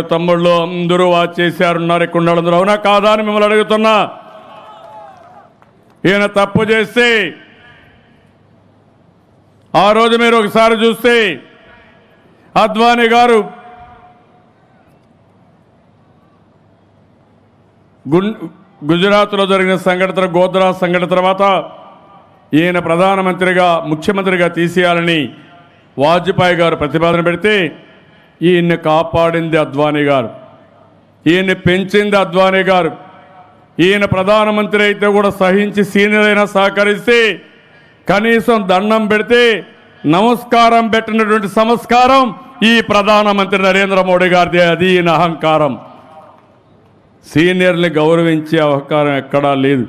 తమ్ముళ్ళు అందరూ వాచ్ చేశారున్నారు ఇక్కడ అందరూ అవునా కాదా అని మిమ్మల్ని అడుగుతున్నా. ఈయన తప్పు చేస్తే ఆ రోజు మీరు ఒకసారి చూస్తే అద్వానీ గారు గుజరాత్లో జరిగిన సంఘటన గోద్రా సంఘటన తర్వాత ఈయన ప్రధానమంత్రిగా ముఖ్యమంత్రిగా తీసేయాలని వాజ్పేయి గారు ప్రతిపాదన పెడితే ఈయన్ని కాపాడింది అద్వానీ గారు, ఈయన్ని పెంచింది అద్వానీ గారు. ఈయన ప్రధానమంత్రి అయితే కూడా సహించి సీనియర్ అయినా సహకరిస్తే కనీసం దండం పెడితే నమస్కారం పెట్టినటువంటి సంస్కారం ఈ ప్రధానమంత్రి నరేంద్ర మోడీ గారిది. అది ఈయన అహంకారం. సీనియర్ని గౌరవించే అహంకారం ఎక్కడా లేదు.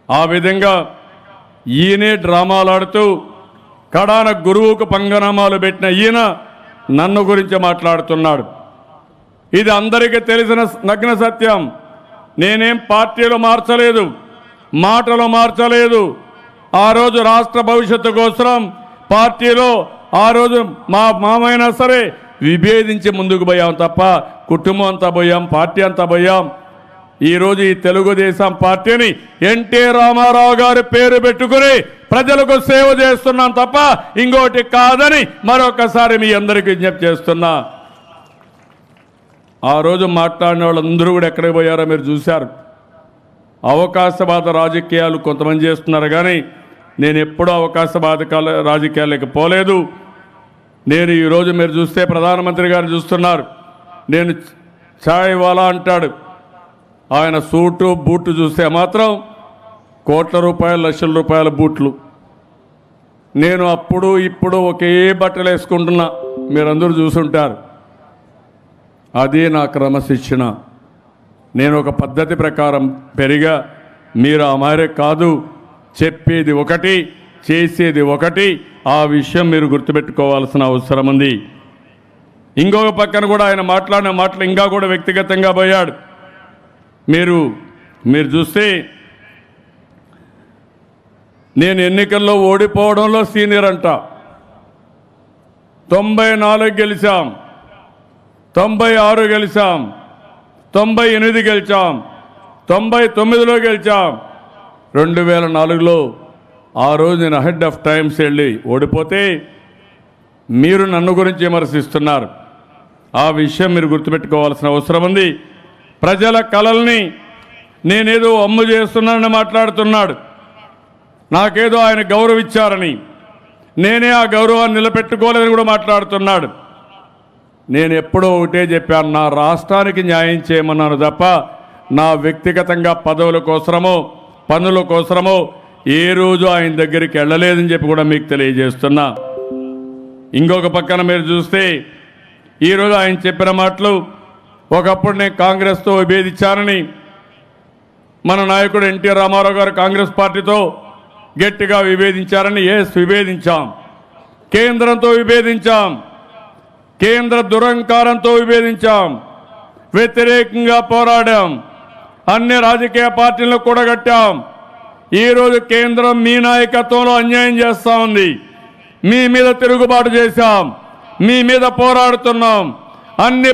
ఆ విధంగా ఈయనే డ్రామాలాడుతూ కడాన గురువుకు పంగనామాలు పెట్టిన ఈయన నన్ను గురించి మాట్లాడుతున్నాడు. ఇది అందరికీ తెలిసిన నగ్న సత్యం. నేనేం పార్టీలు మార్చలేదు, మాటలు మార్చలేదు. ఆ రోజు రాష్ట్ర భవిష్యత్తు కోసం పార్టీలో ఆ రోజు మా మామైనా సరే విభేదించి ముందుకు పోయాం తప్ప కుటుంబం అంతా పోయాం, పార్టీ అంతా పోయాం. ఈరోజు ఈ తెలుగుదేశం పార్టీని ఎన్టీ రామారావు గారి పేరు పెట్టుకుని ప్రజలకు సేవ చేస్తున్నాం తప్ప ఇంకోటి కాదని మరొకసారి మీ అందరికీ విజ్ఞప్తి చేస్తున్నా. ఆ రోజు మాట్లాడిన వాళ్ళందరూ కూడా ఎక్కడికి పోయారో మీరు చూశారు. అవకాశవాద రాజకీయాలు కొంతమంది చేస్తున్నారు, కానీ నేను ఎప్పుడూ అవకాశవాద రాజకీయాలకు పోలేదు. నేను ఈరోజు మీరు చూస్తే ప్రధానమంత్రి గారు చూస్తున్నారు, నేను ఛాయ్ వాలా అంటాడు. ఆయన సూటు బూట్లు చూస్తే మాత్రం కోట్ల రూపాయలు లక్షల రూపాయల బూట్లు. నేను అప్పుడు ఇప్పుడు ఒకే బట్టలు వేసుకుంటున్నా, మీరందరూ చూసుంటారు. అది నా క్రమశిక్షణ. నేను ఒక పద్ధతి ప్రకారం పెరిగా. మీరు ఆ మారే కాదు, చెప్పేది ఒకటి చేసేది ఒకటి. ఆ విషయం మీరు గుర్తుపెట్టుకోవాల్సిన అవసరం ఉంది. ఇంకొక పక్కన కూడా ఆయన మాట్లాడిన మాటలు ఇంకా కూడా వ్యక్తిగతంగా పోయాడు. మీరు చూస్తే నేను ఎన్నికల్లో ఓడిపోవడంలో సీనియర్ అంట. 94 గెలిచాం, 96 గెలిచాం, 98 గెలిచాం, 99లో గెలిచాం. 2004లో ఆ రోజు నేను అహెడ్ ఆఫ్ టైమ్స్ వెళ్ళి ఓడిపోతే మీరు నన్ను గురించి విమర్శిస్తున్నారు. ఆ విషయం మీరు గుర్తుపెట్టుకోవాల్సిన అవసరం ఉంది. ప్రజల కలల్ని నేనేదో అమ్ము చేస్తున్నానని మాట్లాడుతున్నాడు. నాకేదో ఆయన గౌరవించారని, నేనే ఆ గౌరవాన్ని నిలబెట్టుకోలేదని కూడా మాట్లాడుతున్నాడు. నేను ఎప్పుడో ఒకటే చెప్పాను, నా రాష్ట్రానికి న్యాయం చేయమన్నాను తప్ప నా వ్యక్తిగతంగా పదవుల కోసమో పనుల కోసమో ఏ రోజు ఆయన దగ్గరికి వెళ్ళలేదని చెప్పి కూడా మీకు తెలియజేస్తున్నా. ఇంకొక పక్కన మీరు చూస్తే ఈరోజు ఆయన చెప్పిన మాటలు, ఒకప్పుడు నేను కాంగ్రెస్తో విభేదించానని, మన నాయకుడు ఎన్టీ రామారావు గారు కాంగ్రెస్ పార్టీతో గట్టిగా విభేదించారని. విభేదించాం, కేంద్రంతో విభేదించాం, కేంద్ర దురహంకారంతో విభేదించాం, వ్యతిరేకంగా పోరాడాం, అన్ని రాజకీయ పార్టీలను కూడగట్టాం. ఈరోజు కేంద్రం మీ నాయకత్వంలో అన్యాయం చేస్తూ ఉంది. మీ మీద తిరుగుబాటు చేశాం, మీ మీద పోరాడుతున్నాం. అన్ని